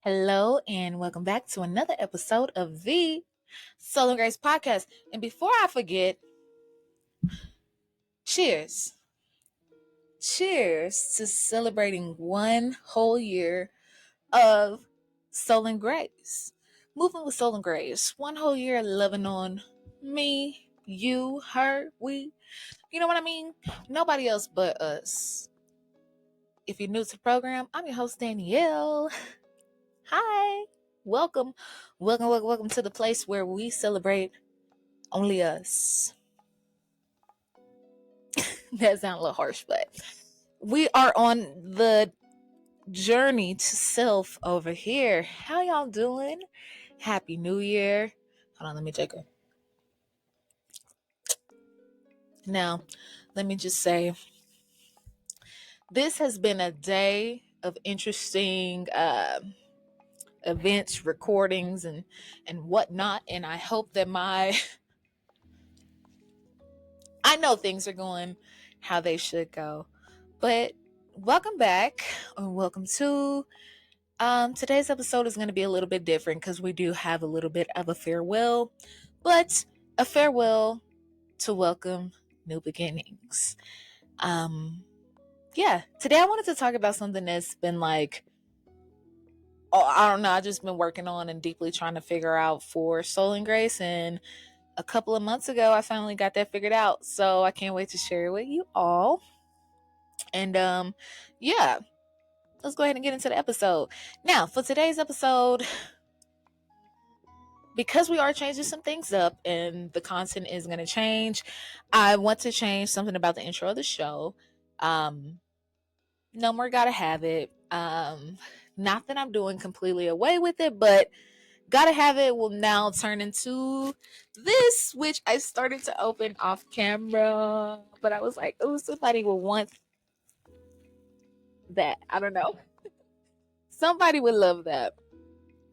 Hello, and welcome back to another episode of the Soul and Grace podcast. And before I forget, cheers. Cheers to celebrating one whole year of Soul and Grace. Moving with Soul and Grace. One whole year loving on me, you, her, we. You know what I mean? Nobody else but us. If you're new to the program, I'm your host, Danielle. Hi. Welcome to the place where we celebrate only us. That sounds a little harsh, but we are on the journey to self over here. How y'all doing? Happy New Year. Hold on, let me check her. Now, let me just say, this has been a day of interesting events, recordings, and whatnot. And I hope that I know things are going how they should go. But welcome back, or welcome to today's episode is going to be a little bit different because we do have a little bit of a farewell, but a farewell to welcome new beginnings. Yeah, today I wanted to talk about something that's been I don't know, I've just been working on and deeply trying to figure out for Soul and Grace, and a couple of months ago I finally got that figured out, so I can't wait to share it with you all. And yeah, let's go ahead and get into the episode. Now, for today's episode, because we are changing some things up and the content is going to change, I want to change something about the intro of the show. No more gotta have it. Not that I'm doing completely away with it, but gotta have it will now turn into this, which I started to open off camera, but I was like, oh, somebody will want that. I don't know. Somebody would love that.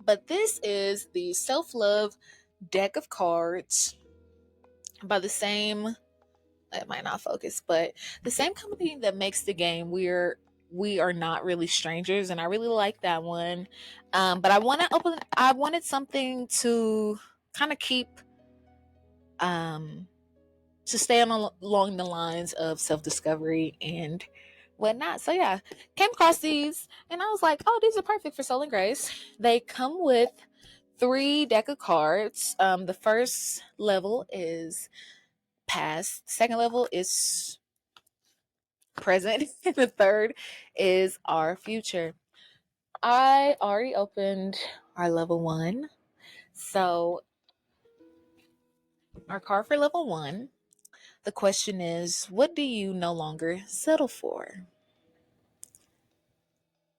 But this is the self-love deck of cards by the same, it might not focus, but the same company that makes the game. We are not really strangers, and I really like that one. But I wanted something to kind of keep to stay along the lines of self-discovery and whatnot. So yeah, came across these and I was like, oh, these are perfect for Soul and Grace. They come with 3 deck of cards. The first level is past, second level is present, and the third is our future. I already opened our level 1. So our card for level 1, the question is, what do you no longer settle for?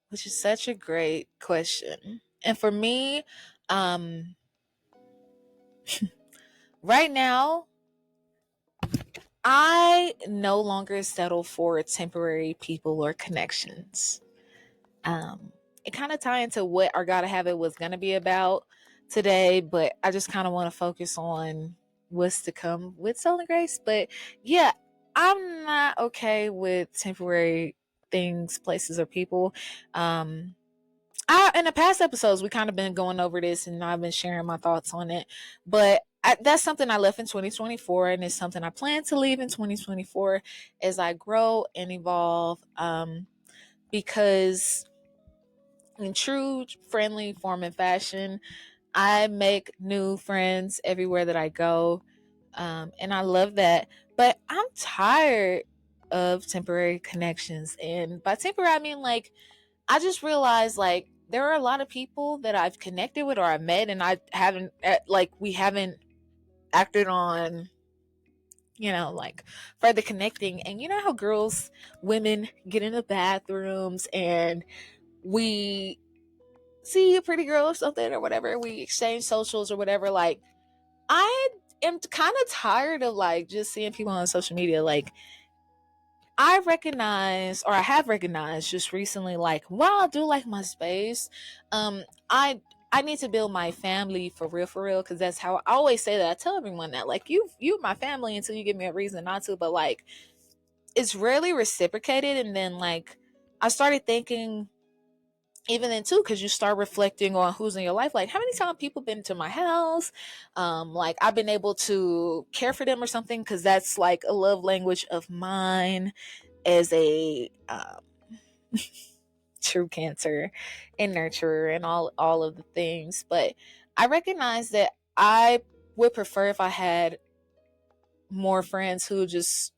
Which is such a great question. And for me, right now, I no longer settle for temporary people or connections. It kind of tie into what our Gotta Have It was going to be about today, but I just kind of want to focus on what's to come with Soul and Grace. But yeah, I'm not okay with temporary things, places, or people. In the past episodes, we kind of been going over this, and I've been sharing my thoughts on it. But that's something I left in 2024, and it's something I plan to leave in 2024 as I grow and evolve. Because in true friendly form and fashion, I make new friends everywhere that I go, and I love that. But I'm tired of temporary connections, and by temporary I mean I just realized there are a lot of people that I've connected with or I met, and I haven't we haven't acted on, further connecting. And you know how women get in the bathrooms and we see a pretty girl or something or whatever, we exchange socials or whatever. I am kind of tired of just seeing people on social media. I have recognized just recently, while I do like my space, I need to build my family for real, because that's how I always say that. I tell everyone that, you my family until you give me a reason not to, but it's rarely reciprocated. And then I started thinking even then too, because you start reflecting on who's in your life. Like, how many times people been to my house? Like, I've been able to care for them or something, because that's like a love language of mine as a true Cancer and nurturer and all of the things. But I recognize that I would prefer if I had more friends who just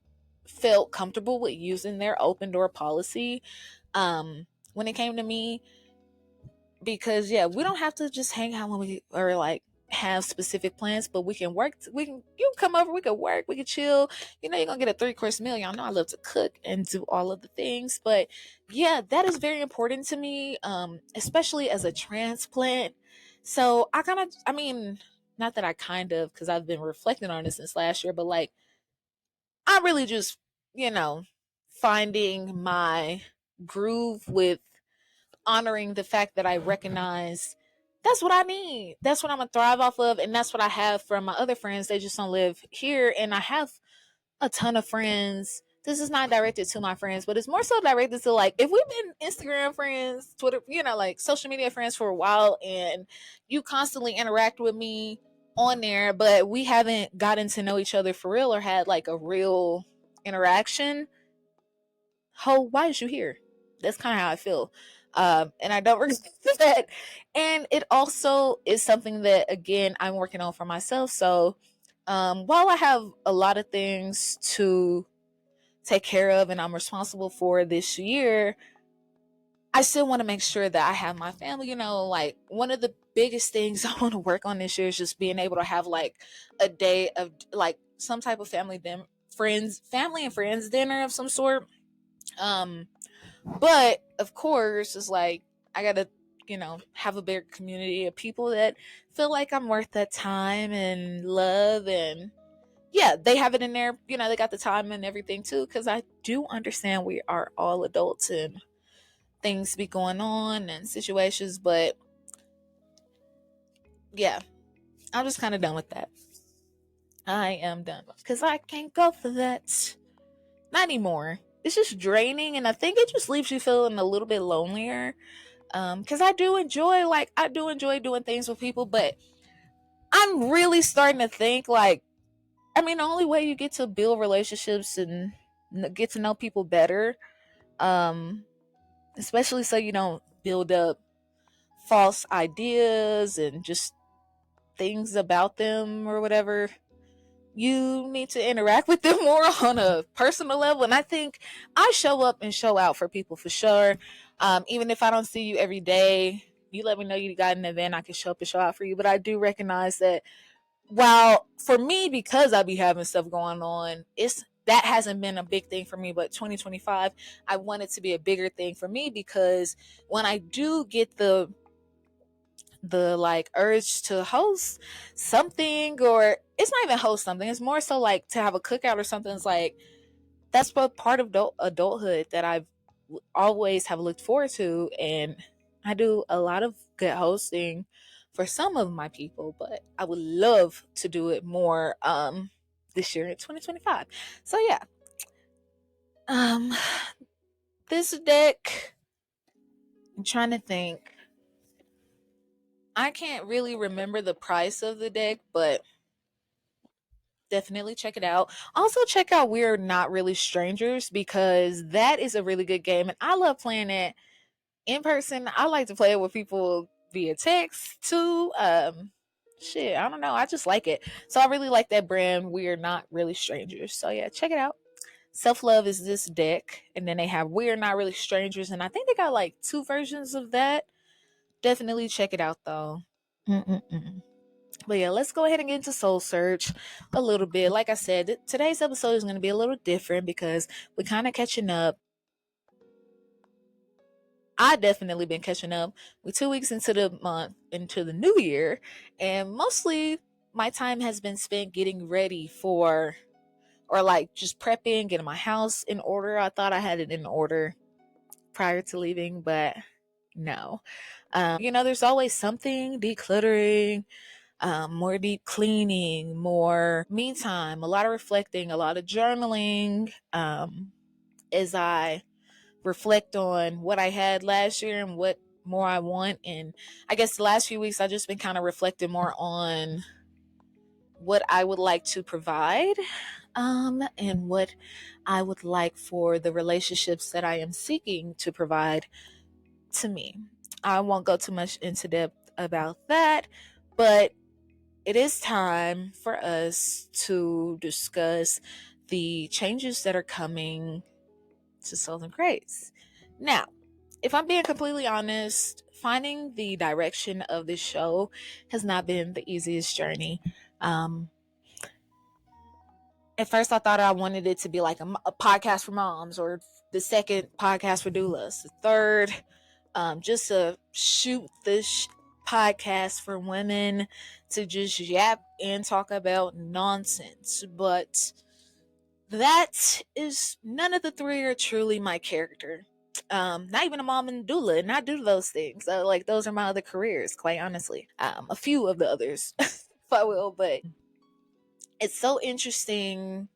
felt comfortable with using their open door policy when it came to me, because yeah, we don't have to just hang out when we, or like have specific plans, but we can work, we can, you come over, we can work, we can chill. You're gonna get a 3-course meal. Y'all know I love to cook and do all of the things. But yeah, that is very important to me, especially as a transplant. So I kind of, I mean, not that I kind of, because I've been reflecting on this since last year, but like, I really just, you know finding my groove with honoring the fact that I recognize that's what I need. That's what I'm gonna thrive off of, and that's what I have from my other friends. They just don't live here, and I have a ton of friends. This is not directed to my friends, but it's more so directed to, like, if we've been Instagram friends, Twitter, like social media friends for a while, and you constantly interact with me on there, but we haven't gotten to know each other for real or had like a real interaction. Ho, why is you here? That's kind of how I feel. And I don't regret that. And it also is something that, again, I'm working on for myself. So while I have a lot of things to take care of and I'm responsible for this year, I still want to make sure that I have my family. Like, one of the biggest things I want to work on this year is just being able to have like a day of like some type of family and friends dinner of some sort. Um, but of course, it's like I gotta, have a bigger community of people that feel like I'm worth that time and love. And yeah, they have it in there. They got the time and everything too, because I do understand we are all adults and things be going on and situations. But yeah, I'm just kind of done with that. I am done because I can't go for that. Not anymore. It's just draining, and I think it just leaves you feeling a little bit lonelier. Because I do enjoy doing things with people, but I'm really starting to think, like, I mean, the only way you get to build relationships and get to know people better, um especially so you don't build up false ideas and just things about them or whatever, you need to interact with them more on a personal level. And I think I show up and show out for people for sure. Even if I don't see you every day, you let me know you got an event, I can show up and show out for you. But I do recognize that, while for me, because I be having stuff going on, that hasn't been a big thing for me. But 2025, I want it to be a bigger thing for me, because when I do get the like urge to host something, or it's not even host something, it's more so like to have a cookout or something. It's like, that's what part of adulthood that I've always have looked forward to. And I do a lot of good hosting for some of my people, but I would love to do it more this year in 2025. So yeah, um this deck, I'm trying to think. I can't really remember the price of the deck, but definitely check it out. Also, check out We're Not Really Strangers, because that is a really good game, and I love playing it in person. I like to play it with people via text too. Shit, I don't know. I just like it. So I really like that brand. We're Not Really Strangers. So yeah, check it out. Self Love is this deck, and then they have We're Not Really Strangers, and I think they got like two versions of that. Definitely check it out though. Mm-mm-mm. But yeah, let's go ahead and get into Soul Search a little bit. Like I said, today's episode is going to be a little different because we're kind of catching up. I definitely been catching up. We're 2 weeks into the month, into the new year, and mostly my time has been spent getting ready for, or like just prepping, getting my house in order. I thought I had it in order prior to leaving, but no. There's always something: decluttering, more deep cleaning, more me time, a lot of reflecting, a lot of journaling, as I reflect on what I had last year and what more I want. And I guess the last few weeks I've just been kind of reflecting more on what I would like to provide, and what I would like for the relationships that I am seeking to provide to me. I won't go too much into depth about that, but it is time for us to discuss the changes that are coming to Souls and Grace. Now, if I'm being completely honest, finding the direction of this show has not been the easiest journey. Um, at first, I thought I wanted it to be like a podcast for moms, or the second podcast for doulas, the third, just to shoot this podcast for women to just yap and talk about nonsense. But that is, none of the three are truly my character. Not even a mom and doula, and I do those things. Like, those are my other careers, quite honestly. A few of the others, if I will, but it's so interesting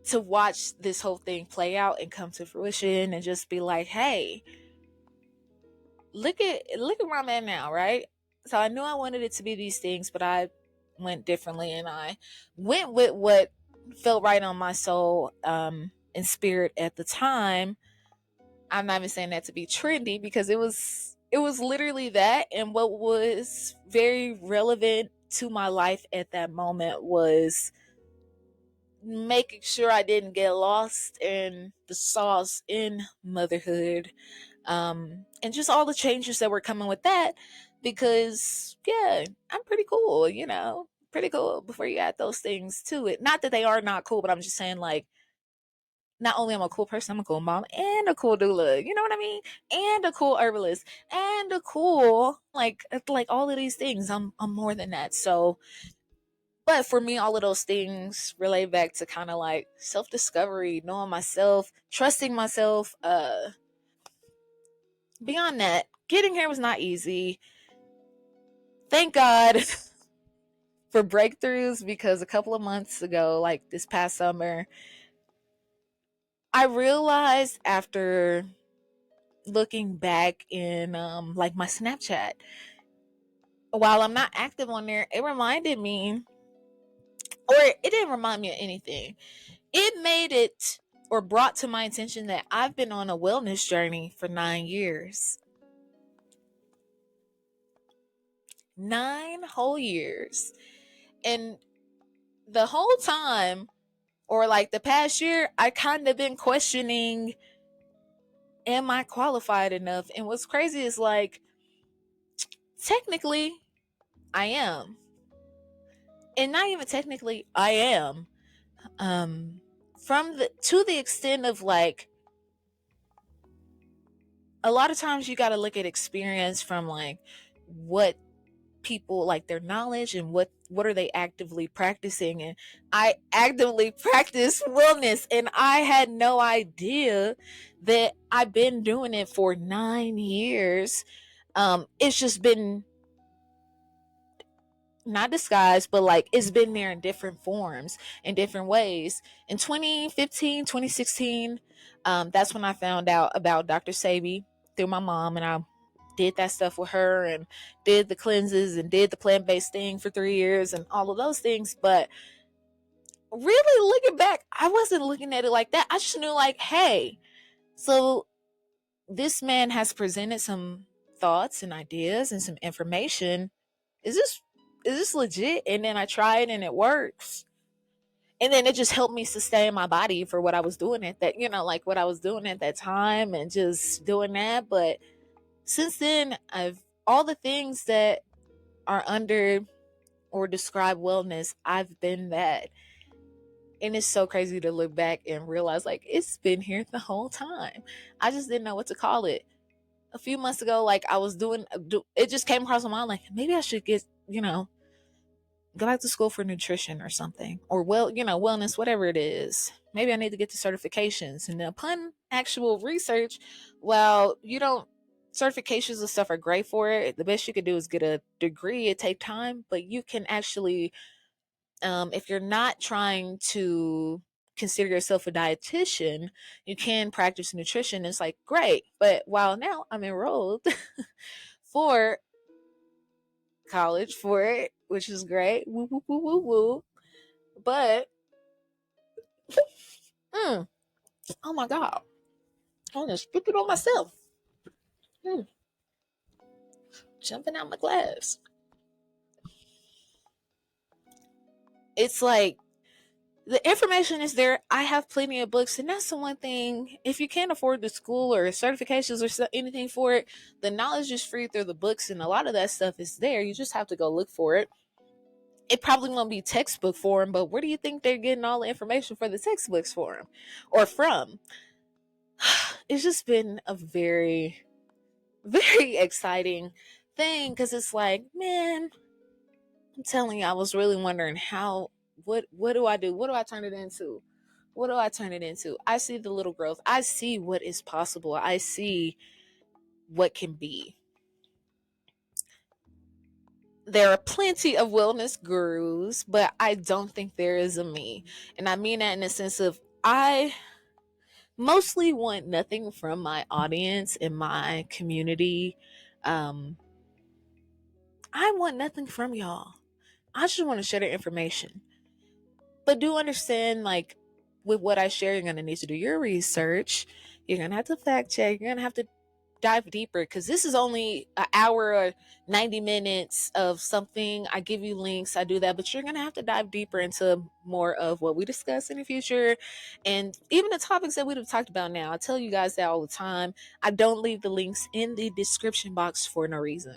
to watch this whole thing play out and come to fruition, and just be like, hey, look at where I'm at now, right? So I knew I wanted it to be these things, but I went differently, and I went with what felt right on my soul, and spirit at the time. I'm not even saying that to be trendy, because it was literally that, and what was very relevant to my life at that moment was making sure I didn't get lost in the sauce in motherhood, and just all the changes that were coming with that. Because yeah, I'm pretty cool, pretty cool before you add those things to it. Not that they are not cool, but I'm just saying, like, not only am I a cool person, I'm a cool mom and a cool doula, you know what I mean? And a cool herbalist and a cool, like all of these things. I'm more than that. So, but for me, all of those things relate back to kind of like self-discovery, knowing myself, trusting myself. Beyond that, getting here was not easy. Thank God for breakthroughs, because a couple of months ago, like this past summer, I realized, after looking back in like my Snapchat, while I'm not active on there, it reminded me, or it didn't remind me of anything. It made it, or brought to my attention, that I've been on a wellness journey for 9 years. 9 whole years. And the whole time, or like the past year, I kind of been questioning, am I qualified enough? And what's crazy is, like, technically I am. And not even technically, I am. From the to the extent of, like, a lot of times you got to look at experience from, like, what people, like, their knowledge, and what are they actively practicing. And I actively practice wellness, and I had no idea that I've been doing it for 9 years. It's just been not disguised, but like, it's been there in different forms, in different ways. In 2015, 2016, that's when I found out about Dr. Sabi through my mom, and I did that stuff with her, and did the cleanses, and did the plant-based thing for 3 years, and all of those things. But really, looking back, I wasn't looking at it like that. I just knew, like, hey, so this man has presented some thoughts and ideas and some information. Is this legit? And then I try it, and it works. And then it just helped me sustain my body for what I was doing at that, like what I was doing at that time, and just doing that. But since then, I've all the things that are under or describe wellness, I've been that. And it's so crazy to look back and realize, like, it's been here the whole time. I just didn't know what to call it. A few months ago, like, I was doing it, just came across my mind, like, maybe I should get, go back to school for nutrition or something, or, well, wellness, whatever it is. Maybe I need to get the certifications. And upon actual research, well, you don't certifications and stuff are great for it. The best you could do is get a degree. It takes time, but you can actually, if you're not trying to consider yourself a dietitian, you can practice nutrition. It's like, great. But while now I'm enrolled for college for it, which is great. Woo, woo, woo, woo, woo. But, mm, oh my God, I want to spit it on myself. Mm, jumping out my glass. It's like, the information is there. I have plenty of books, and that's the one thing. If you can't afford the school or certifications or anything for it, the knowledge is free through the books, and a lot of that stuff is there. You just have to go look for it. It probably won't be textbook form, but where do you think they're getting all the information for the textbooks form or from? It's just been a very, very exciting thing, because it's like, man, I'm telling you, I was really wondering how, what do I do? What do I turn it into? What do I turn it into? I see the little growth. I see what is possible. I see what can be. There are plenty of wellness gurus, but I don't think there is a me. And I mean that in the sense of, I mostly want nothing from my audience and my community. Um, I want nothing from y'all. I just want to share the information. But do understand, like, with what I share, you're going to need to do your research. You're going to have to fact check. You're going to have to dive deeper, because this is only an hour or 90 minutes of something. I give you links, I do that, but you're going to have to dive deeper into more of what we discuss in the future, and even the topics that we've talked about now. I tell you guys that all the time. I don't leave the links in the description box for no reason.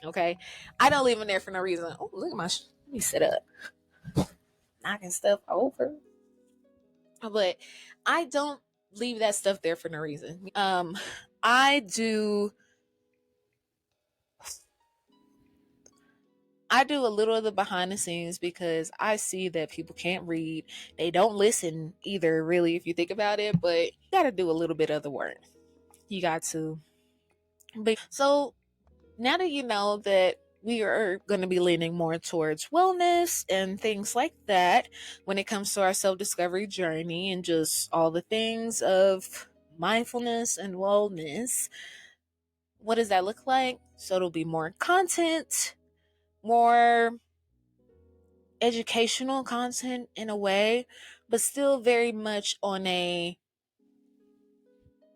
Okay, I don't leave them there for no reason. Oh, look at my let me set up, knocking stuff over. But I don't leave that stuff there for no reason. I do a little of the behind the scenes, because I see that people can't read. They don't listen either, really, if you think about it, but you got to do a little bit of the work. You got to. So now that you know that we are going to be leaning more towards wellness and things like that when it comes to our self-discovery journey, and just all the things of mindfulness and wellness, what does that look like? So it'll be more content, more educational content in a way, but still very much on a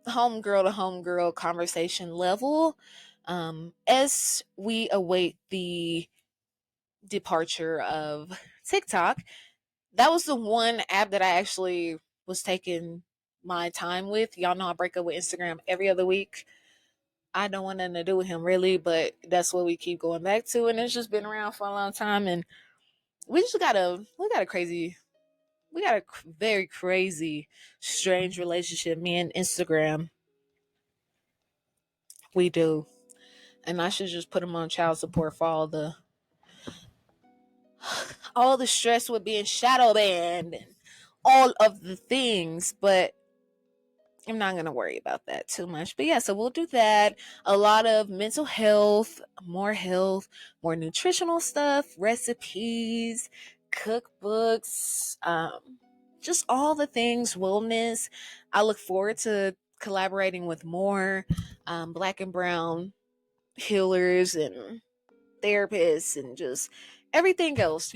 homegirl to homegirl conversation level. As we await the departure of TikTok, that was the one app that I actually was taking my time with. Y'all know I break up with Instagram every other week. I don't want nothing to do with him, really, but that's what we keep going back to, and it's just been around for a long time, and we got a very crazy, strange relationship, me and Instagram. We do. And I should just put him on child support for all the stress with being shadow banned and all of the things. But I'm not going to worry about that too much. But yeah, so we'll do that. A lot of mental health, more nutritional stuff, recipes, cookbooks, just all the things wellness. I look forward to collaborating with more Black and brown healers and therapists, and just everything else,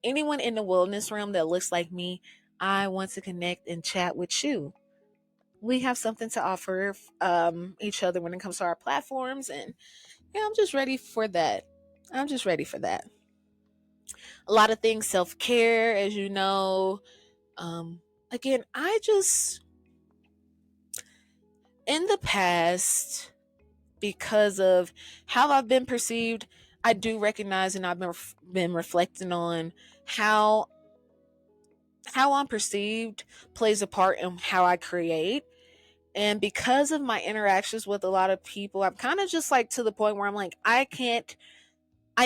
anyone in the wellness realm that looks like me. I want to connect and chat with you. We have something to offer each other when it comes to our platforms, and yeah, I'm just ready for that. A lot of things, self-care, as you know. Again, I just, in the past, because of how I've been perceived, I do recognize, and I've been reflecting on how I'm perceived plays a part in how I create. And because of my interactions with a lot of people, I'm kind of just like to the point where I'm like, I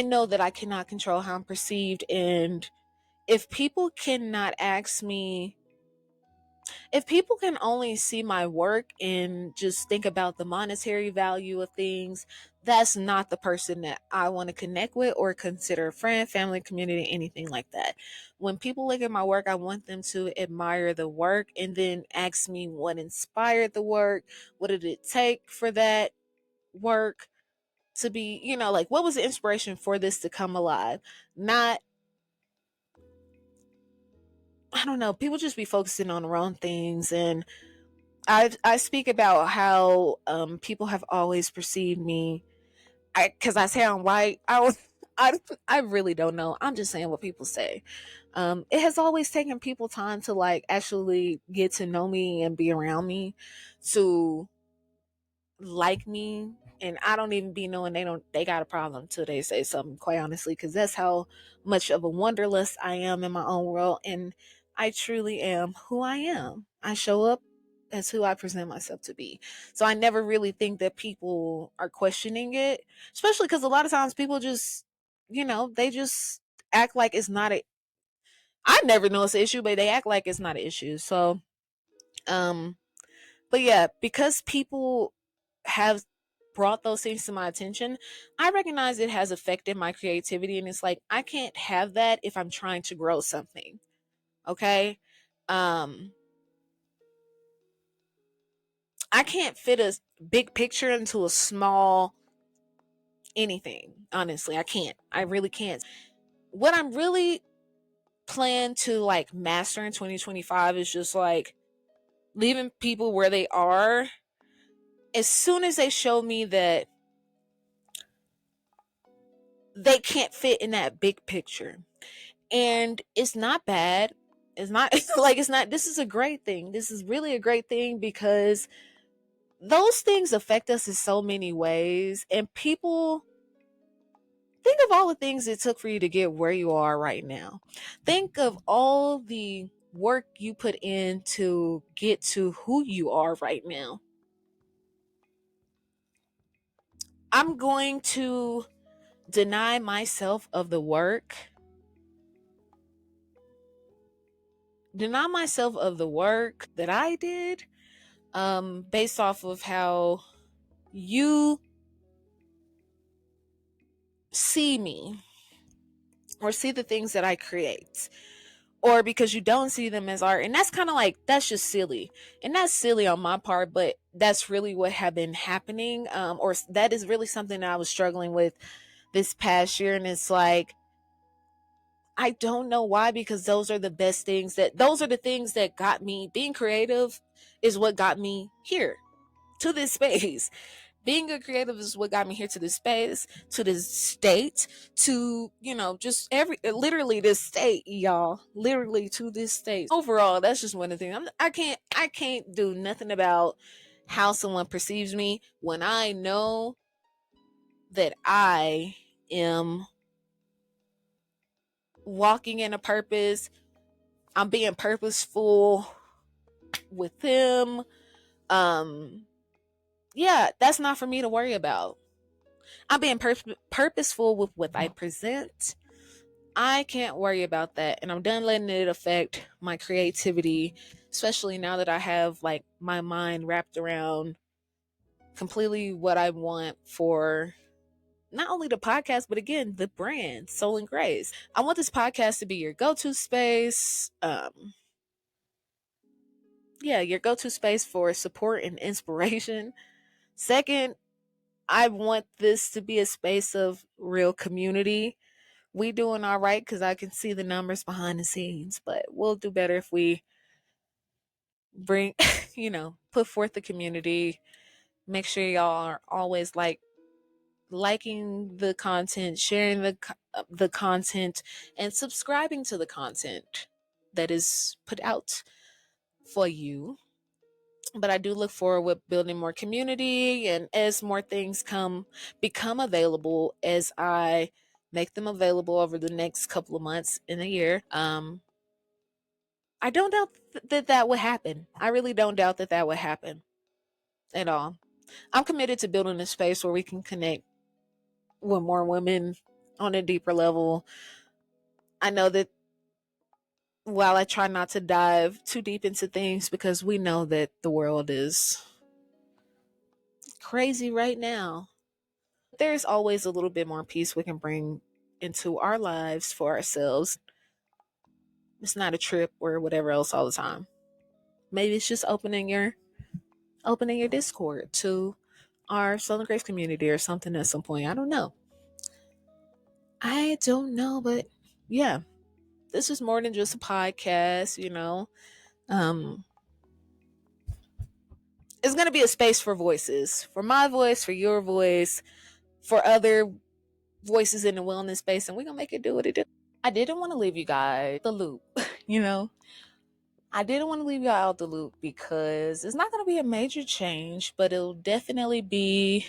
know that I cannot control how I'm perceived. And if people cannot ask me, if people can only see my work and just think about the monetary value of things, that's not the person that I want to connect with or consider a friend, family, community, anything like that. When people look at my work, I want them to admire the work and then ask me what inspired the work. What did it take for that work to be, like what was the inspiration for this to come alive? Not, I don't know, people just be focusing on the wrong things. And I speak about how people have always perceived me, because I sound white. I I really don't know. I'm just saying what people say. It has always taken people time to like actually get to know me and be around me, to like me. And I don't even be knowing they got a problem till they say something, quite honestly, because that's how much of a wanderlust I am in my own world. And I truly am who I am. I show up as who I present myself to be. So I never really think that people are questioning it, especially because a lot of times people just, they just act like it's not a, I never know it's an issue, but they act like it's not an issue. So, um, but yeah, because people have brought those things to my attention, I recognize it has affected my creativity. And it's like, I can't have that if I'm trying to grow something. Okay. Um, I can't fit a big picture into a small anything. Honestly, I can't. I really can't. What I'm really plan to like master in 2025 is just like leaving people where they are as soon as they show me that they can't fit in that big picture. And it's not bad. It's not it's not, this is a great thing. This is really a great thing because those things affect us in so many ways. And people, think of all the things it took for you to get where you are right now. Think of all the work you put in to get to who you are right now. I'm going to deny myself of the work, that I did, based off of how you see me or see the things that I create, or because you don't see them as art. And that's kind of like, that's just silly, and that's silly on my part, but that's really what had been happening, or that is really something that I was struggling with this past year. And it's like, I don't know why, because those are the things that got me, being creative is what got me here to this space. Being a creative is what got me here to this space, to this state, to, just literally this state, y'all. Literally to this state. Overall, that's just one of the things. I can't do nothing about how someone perceives me when I know that I am walking in a purpose. I'm being purposeful with them. Um, yeah, that's not for me to worry about. I'm being purposeful with what I present. I can't worry about that. And I'm done letting it affect my creativity, especially now that I have like my mind wrapped around completely what I want for not only the podcast, but again, the brand, Soul and Grace. I want this podcast to be your go-to space. Yeah, your go-to space for support and inspiration. Second, I want this to be a space of real community. We doing all right because I can see the numbers behind the scenes, but we'll do better if we bring, put forth the community. Make sure y'all are always liking the content, sharing the content, and subscribing to the content that is put out for you. But I do look forward with building more community, and as more things become available, as I make them available over the next couple of months in a year. I don't doubt that would happen. I really don't doubt that would happen at all. I'm committed to building a space where we can connect with more women on a deeper level. I know that while I try not to dive too deep into things, because we know that the world is crazy right now, there's always a little bit more peace we can bring into our lives for ourselves. It's not a trip or whatever else all the time. Maybe it's just opening your Discord to our Southern Grace community or something at some point. I don't know. But yeah, this is more than just a podcast. Um, it's gonna be a space for voices, for my voice, for your voice, for other voices in the wellness space, and we're gonna make it do what it do. I didn't want to leave you guys the loop, you know. I didn't want to leave y'all out the loop because it's not gonna be a major change, but it'll definitely be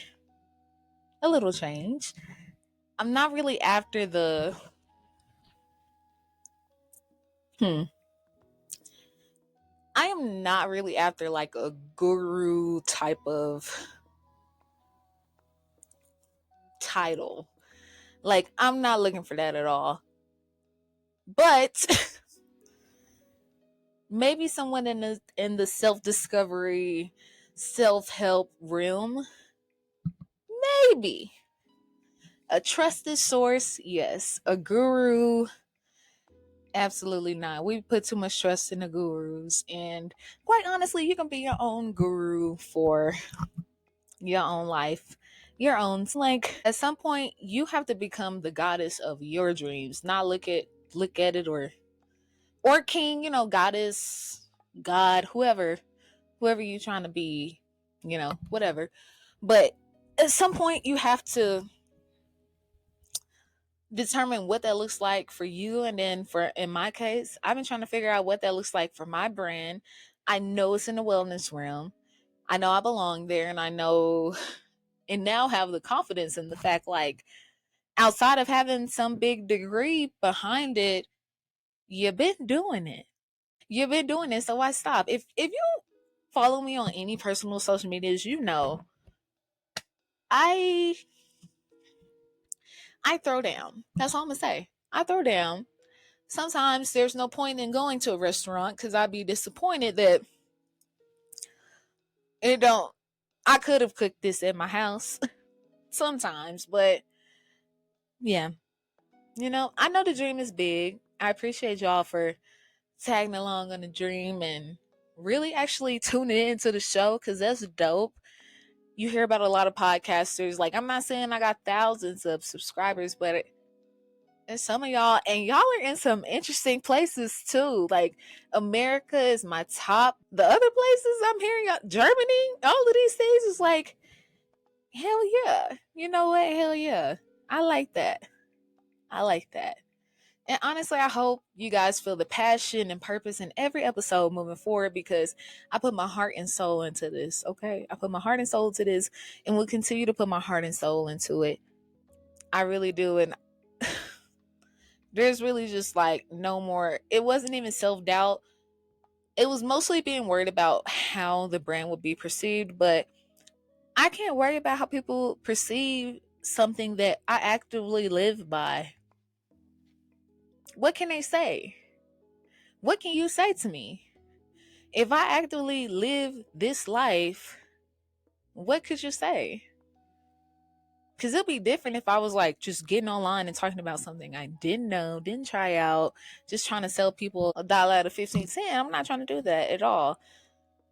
a little change. I'm not really after the hmm. I am not really after like a guru type of title. Like I'm not looking for that at all. But maybe someone in the self-discovery, self-help realm, maybe. A trusted source, yes. A guru, absolutely not. We put too much trust in the gurus. And quite honestly, you can be your own guru for your own life, your own. Like at some point, you have to become the goddess of your dreams, not look at it or king, goddess, God, whoever you're trying to be, whatever. But at some point, you have to determine what that looks like for you. And then in my case, I've been trying to figure out what that looks like for my brand. I know it's in the wellness realm. I know I belong there, and I know and now have the confidence in the fact, like, outside of having some big degree behind it, you've been doing it. So why stop? If you follow me on any personal social medias, I I throw down. That's all I'm gonna say. I throw down. Sometimes there's no point in going to a restaurant because I'd be disappointed that it don't. I could have cooked this at my house sometimes, but yeah, I know the dream is big. I appreciate y'all for tagging along on the dream and really actually tuning into the show because that's dope. You hear about a lot of podcasters. Like, I'm not saying I got thousands of subscribers, but and some of y'all, and y'all are in some interesting places too. Like, America is my top. The other places I'm hearing, Germany, all of these things is like, hell yeah. You know what? Hell yeah. I like that. I like that. And honestly, I hope you guys feel the passion and purpose in every episode moving forward because I put my heart and soul into this, okay? I put my heart and soul into this and will continue to put my heart and soul into it. I really do. And there's really just like no more. It wasn't even self-doubt. It was mostly being worried about how the brand would be perceived, but I can't worry about how people perceive something that I actively live by. What can they say? What can you say to me? If I actively live this life, what could you say? Because it'll be different if I was like just getting online and talking about something I didn't know, didn't try out, just trying to sell people a dollar out of 15 cents. I'm not trying to do that at all.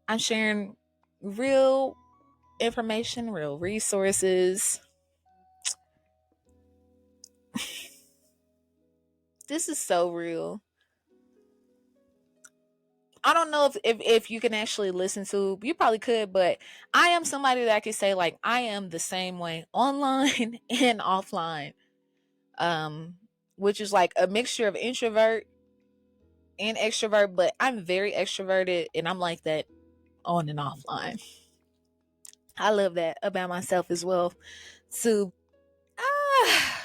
I'm sharing real information, real resources. This is so real. I don't know if you can actually listen to, you probably could, but I am somebody that I could say like I am the same way online and offline. Um which is like a mixture of introvert and extrovert, but I'm very extroverted and I'm like that on and offline. I love that about myself as well. So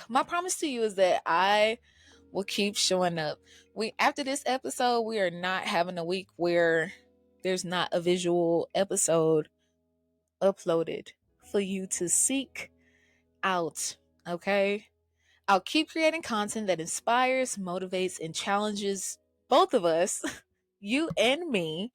my promise to you is that I will keep showing up. After this episode, we are not having a week where there's not a visual episode uploaded for you to seek out. Okay? I'll keep creating content that inspires, motivates, and challenges both of us, you and me,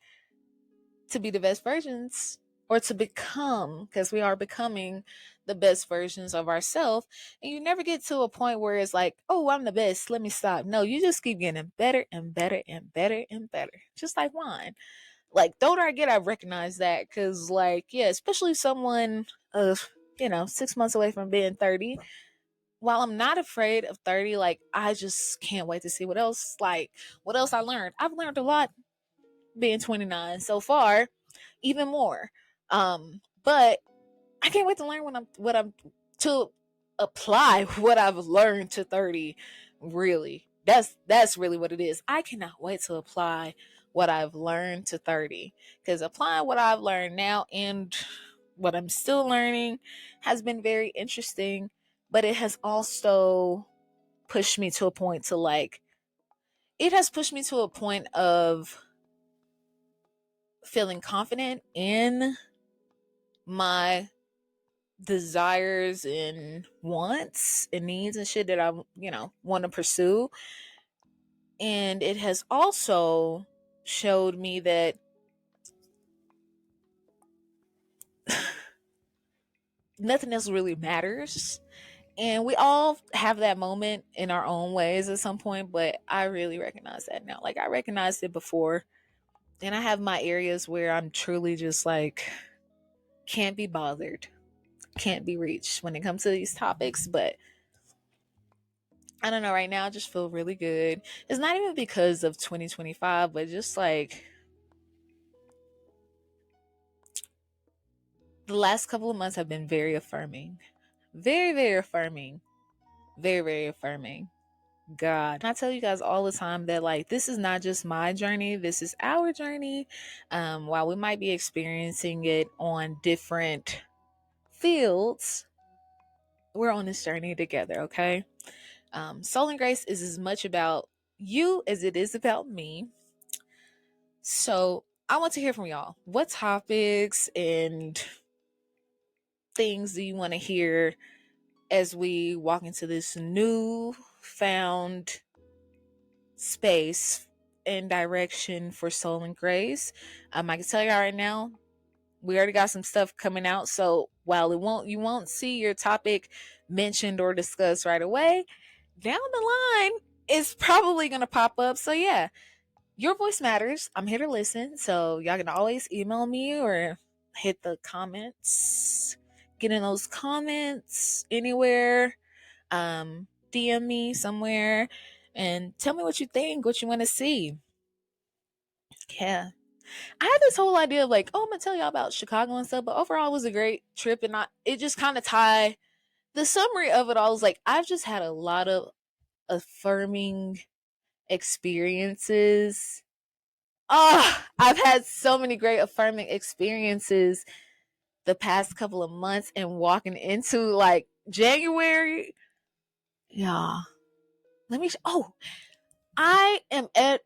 to be the best versions or to become, because we are becoming the best versions of ourselves. And you never get to a point where it's like, oh, I'm the best, let me stop. No, you just keep getting better and better and better and better, just like wine. Like, the older I get, I recognize that, because, like, yeah, especially someone of, 6 months away from being 30. While I'm not afraid of 30, like, I just can't wait to see what else I learned. I've learned a lot being 29 so far, even more. But I can't wait to learn to apply what I've learned to 30. Really. That's really what it is. I cannot wait to apply what I've learned to 30, cuz applying what I've learned now and what I'm still learning has been very interesting, but it has also pushed me to a point to like it has pushed me to a point of feeling confident in my desires and wants and needs and shit that I, want to pursue. And it has also showed me that nothing else really matters. And we all have that moment in our own ways at some point, but I really recognize that now. Like, I recognized it before, and I have my areas where I'm truly just like, can't be bothered, can't be reached when it comes to these topics. But I don't know, right now I just feel really good. It's not even because of 2025, but just like the last couple of months have been very affirming. Very, very affirming. Very, very affirming. God. I tell you guys all the time that, like, this is not just my journey, this is our journey. While we might be experiencing it on different fields, we're on this journey together, okay? Soul and Grace is as much about you as it is about me. So I want to hear from y'all. What topics and things do you want to hear as we walk into this new found space and direction for Soul and Grace? I can tell y'all right now, we already got some stuff coming out. So while you won't see your topic mentioned or discussed right away, down the line it's probably gonna pop up. So yeah, your voice matters. I'm here to listen. So y'all can always email me or hit the comments. Get in those comments anywhere. DM me somewhere and tell me what you think, what you want to see. Yeah. I had this whole idea of like, oh, I'm gonna tell y'all about Chicago and stuff, but overall it was a great trip, and it just kind of tied the summary of it all is like I've just had a lot of affirming experiences. I've had so many great affirming experiences the past couple of months, and walking into like January. Yeah. I am at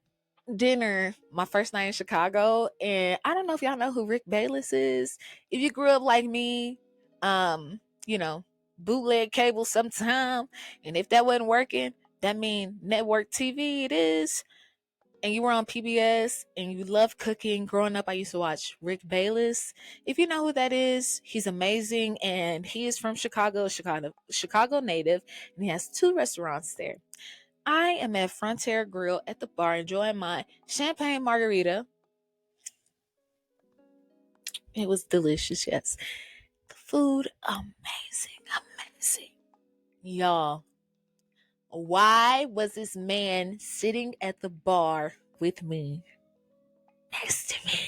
dinner my first night in Chicago, and I don't know if y'all know who Rick Bayless is. If you grew up like me, you know, bootleg cable sometime, and if that wasn't working, that mean network TV it is. And you were on PBS and you love cooking. Growing up, I used to watch Rick Bayless. If you know who that is, he's amazing, and he is from Chicago native, and he has 2 restaurants there. I am at Frontier Grill at the bar enjoying my champagne margarita. It was delicious, yes. The food, amazing, amazing. Y'all, why was this man sitting at the bar with me, next to me?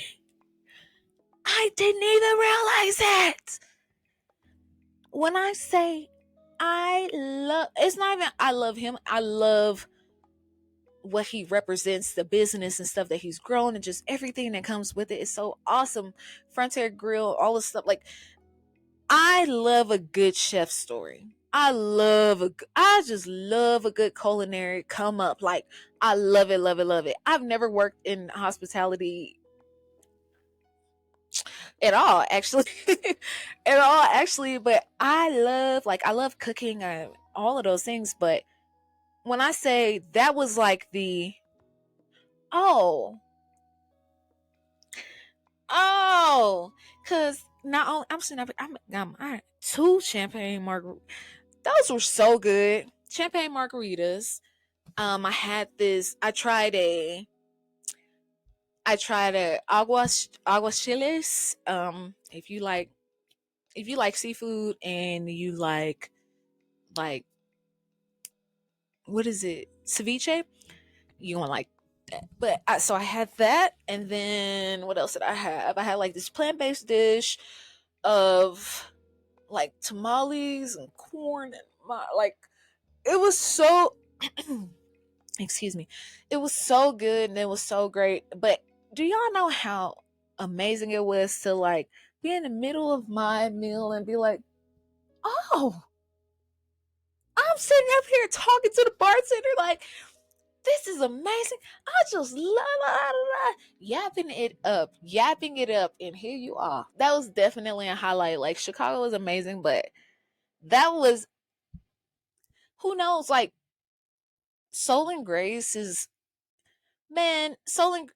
I didn't even realize it. When I say it's not even I love him. I love what he represents, the business and stuff that he's grown, and just everything that comes with it is so awesome. Frontier Grill, all the stuff. Like, I love a good chef story. I just love a good culinary come up. Like, I love it, love it, love it. I've never worked in hospitality at all, actually. At all, actually. But I love cooking and all of those things. But when I say that was like oh, Oh, cause not only I'm sitting up, I had two champagne margaritas. Those were so good. Champagne margaritas. I had this. I tried a aguachiles. If you like seafood and you like what is it, ceviche, you want like that. But so I had that, and then what else did I have? I had like this plant-based dish of like tamales and corn and like it was so excuse me, it was so good and it was so great. But do y'all know how amazing it was to like be in the middle of my meal and be like, oh, I'm sitting up here talking to the bartender like, this is amazing. I just yapping it up, and here you are. That was definitely a highlight. Like Chicago was amazing, but that was, who knows, like Soul and Grace is, man, Soul and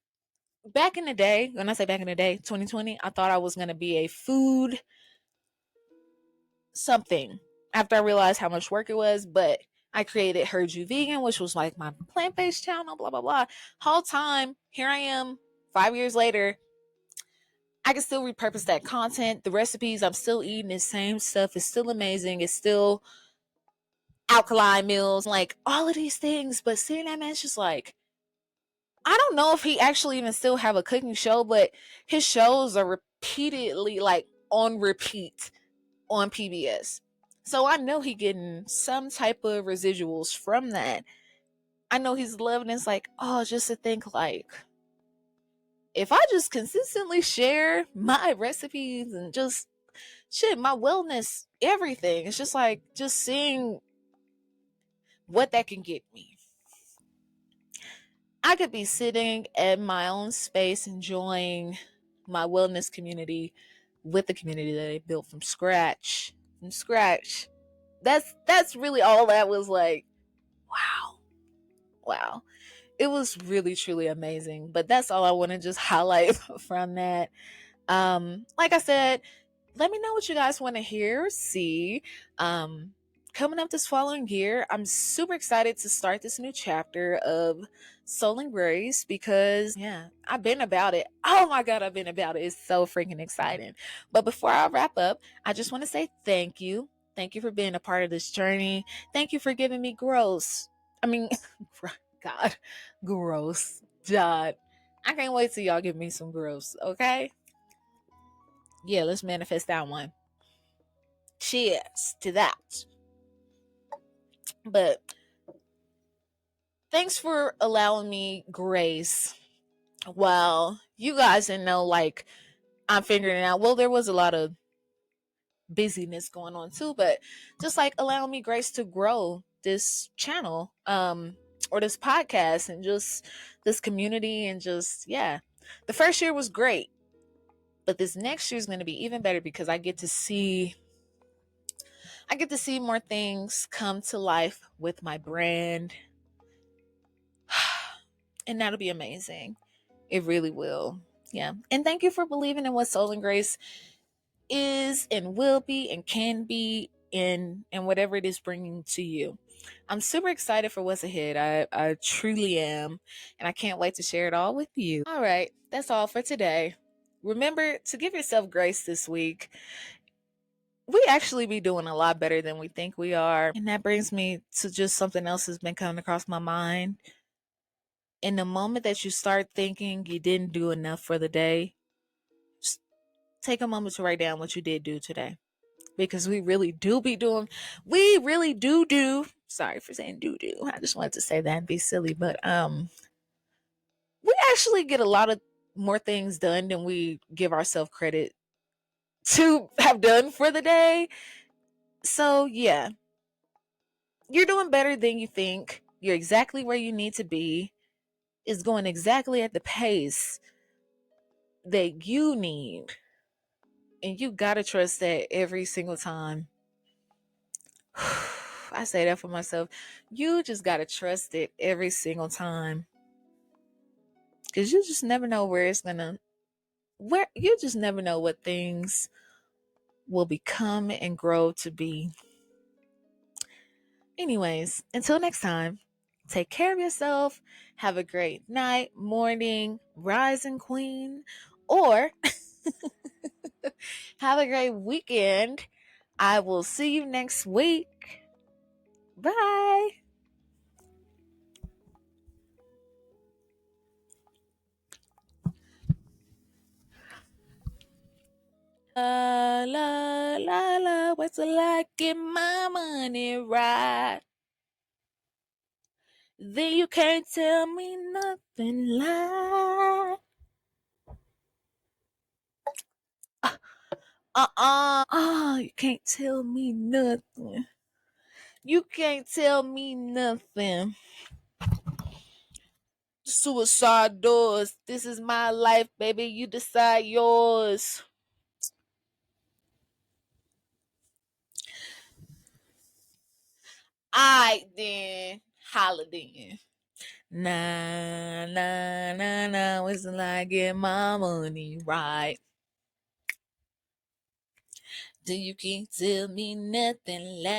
back in the day, when I say back in the day, 2020, I thought I was gonna be a food something after I realized how much work it was, but I created Heard You Vegan, which was like my plant-based channel, blah blah blah. Whole time, here I am, 5 years later, I can still repurpose that content. The recipes I'm still eating the same stuff. It's still amazing. It's still alkaline meals, like all of these things. But seeing that man's just like, I don't know if he actually even still have a cooking show, but his shows are repeatedly like on repeat on PBS. So I know he getting some type of residuals from that. I know he's loving it. It's like, oh, just to think like, if I just consistently share my recipes and just shit, my wellness, everything, it's just like just seeing what that can get me. I could be sitting at my own space enjoying my wellness community with the community that I built from scratch. From scratch. That's really all that was like. Wow. Wow. It was really truly amazing. But that's all I want to just highlight from that. Like I said, let me know what you guys want to hear, see. Um, Coming up this following year, I'm super excited to start this new chapter of Soul and Grace because, yeah, I've been about it. Oh my God, I've been about it. It's so freaking exciting. But before I wrap up, I just want to say thank you. Thank you for being a part of this journey. Thank you for giving me gross. I mean, God, gross. God. I can't wait till y'all give me some gross, okay? Yeah, let's manifest that one. Cheers to that. But thanks for allowing me grace while you guys didn't know, like, I'm figuring it out. Well, there was a lot of busyness going on too, but just like allowing me grace to grow this channel, or this podcast, and just this community, and just, yeah. The first year was great, but this next year is going to be even better because I get to see more things come to life with my brand. And that'll be amazing. It really will. Yeah. And thank you for believing in what Soul and Grace is and will be and can be in and whatever it is bringing to you. I'm super excited for what's ahead. I truly am. And I can't wait to share it all with you. All right. That's all for today. Remember to give yourself grace this week. We actually be doing a lot better than we think we are. And that brings me to just something else that's been coming across my mind. In the moment that you start thinking you didn't do enough for the day, just take a moment to write down what you did do today. Because we really do sorry for saying do. I just wanted to say that and be silly, but we actually get a lot of more things done than we give ourselves credit to have done for the day. So yeah, you're doing better than you think. You're exactly where you need to be. It's going exactly at the pace that you need. And you gotta trust that every single time. I say that for myself. You just gotta trust it every single time. Because you just never know where it's gonna where you just never know what things will become and grow to be. Anyways, until next time, take care of yourself. Have a great night, morning, rising queen, or have a great weekend. I will see you next week. Bye. La la la la, wait till I get my money right. Then you can't tell me nothing like. You can't tell me nothing. You can't tell me nothing. Suicide doors. This is my life, baby. You decide yours. Alright then. Holla then. Nah, nah, nah, nah. It's like get my money right. Do you can't tell me nothing like